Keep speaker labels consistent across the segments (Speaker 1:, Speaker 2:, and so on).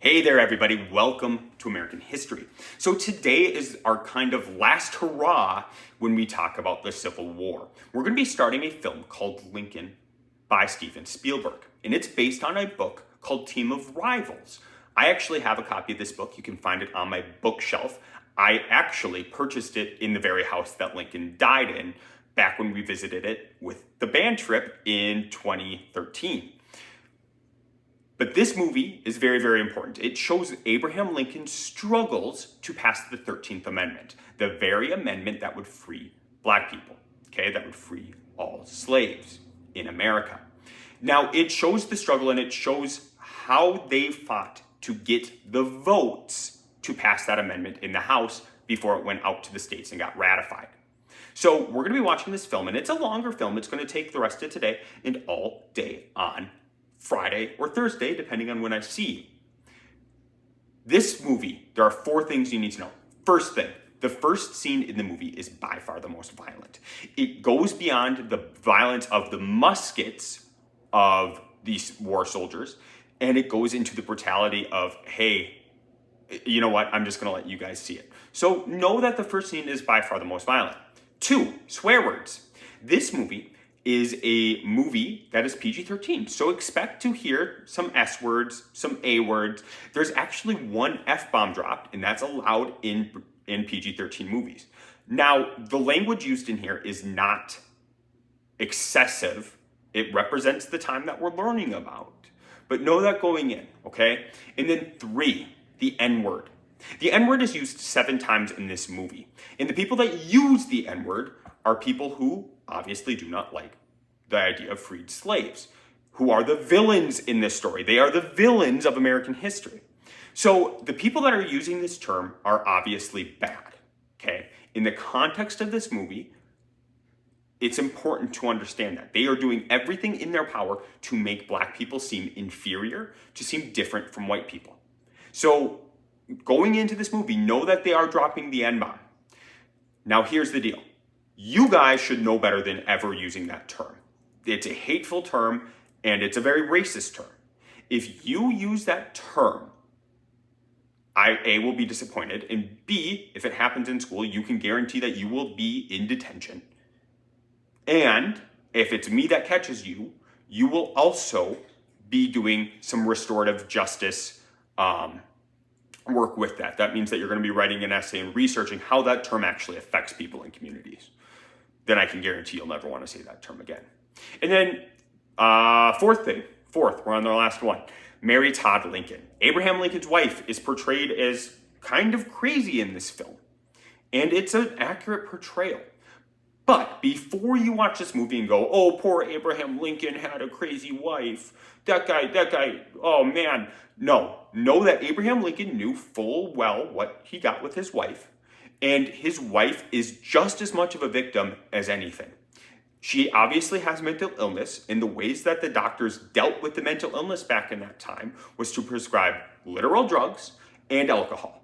Speaker 1: Hey there, everybody. Welcome to American History. So today is our kind of last hurrah when we talk about the Civil War. We're going to be starting a film called Lincoln by Steven Spielberg, and it's based on a book called Team of Rivals. I actually have a copy of this book. You can find it on my bookshelf. I actually purchased it in the very house that Lincoln died in back when we visited it with the band trip in 2013. But this movie is very, very important. It shows Abraham Lincoln's struggles to pass the 13th Amendment, the very amendment that would free black people, okay, that would free all slaves in America. Now, it shows the struggle and it shows how they fought to get the votes to pass that amendment in the House before it went out to the states and got ratified. So we're going to be watching this film, and it's a longer film. It's going to take the rest of today and all day on Friday or Thursday, depending on when I see you. This movie, there are 4 things you need to know. First thing, the first scene in the movie is by far the most violent. It goes beyond the violence of the muskets of these war soldiers, and it goes into the brutality of, hey, you know what, I'm just going to let you guys see it. So know that the first scene is by far the most violent. 2, swear words. This movie is a movie that is PG-13. So expect to hear some S words, some A words. There's actually one F-bomb dropped, and that's allowed in PG-13 movies. Now, the language used in here is not excessive. It represents the time that we're learning about. But know that going in, okay? And then 3, the N-word. The N-word is used 7 times in this movie. And the people that use the N-word are people who obviously do not like the idea of freed slaves, who are the villains in this story. They are the villains of American history. So the people that are using this term are obviously bad, okay? In the context of this movie, it's important to understand that. They are doing everything in their power to make black people seem inferior, to seem different from white people. So going into this movie, know that they are dropping the N-bomb. Now here's the deal. You guys should know better than ever using that term. It's a hateful term, and it's a very racist term. If you use that term, I, A, will be disappointed, and B, if it happens in school, you can guarantee that you will be in detention. And if it's me that catches you, you will also be doing some restorative justice work with that. That means that you're going to be writing an essay and researching how that term actually affects people in communities. Then I can guarantee you'll never want to say that term again. And then fourth, we're on the last one. Mary Todd Lincoln. Abraham Lincoln's wife is portrayed as kind of crazy in this film. And it's an accurate portrayal. But before you watch this movie and go, oh, poor Abraham Lincoln had a crazy wife. That guy, oh man. No, know that Abraham Lincoln knew full well what he got with his wife. And his wife is just as much of a victim as anything. She obviously has mental illness, and the ways that the doctors dealt with the mental illness back in that time was to prescribe literal drugs and alcohol.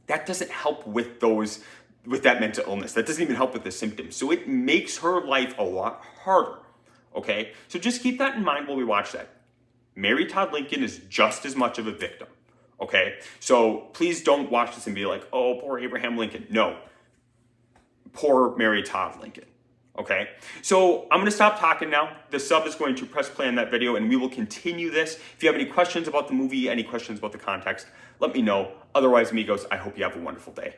Speaker 1: That doesn't help with that mental illness. That doesn't even help with the symptoms. So it makes her life a lot harder, okay? So just keep that in mind while we watch that. Mary Todd Lincoln is just as much of a victim. Okay, so please don't watch this and be like, oh, poor Abraham Lincoln. No, poor Mary Todd Lincoln. Okay, so I'm going to stop talking now. The sub is going to press play on that video, and we will continue this. If you have any questions about the movie, any questions about the context, let me know. Otherwise, amigos, I hope you have a wonderful day.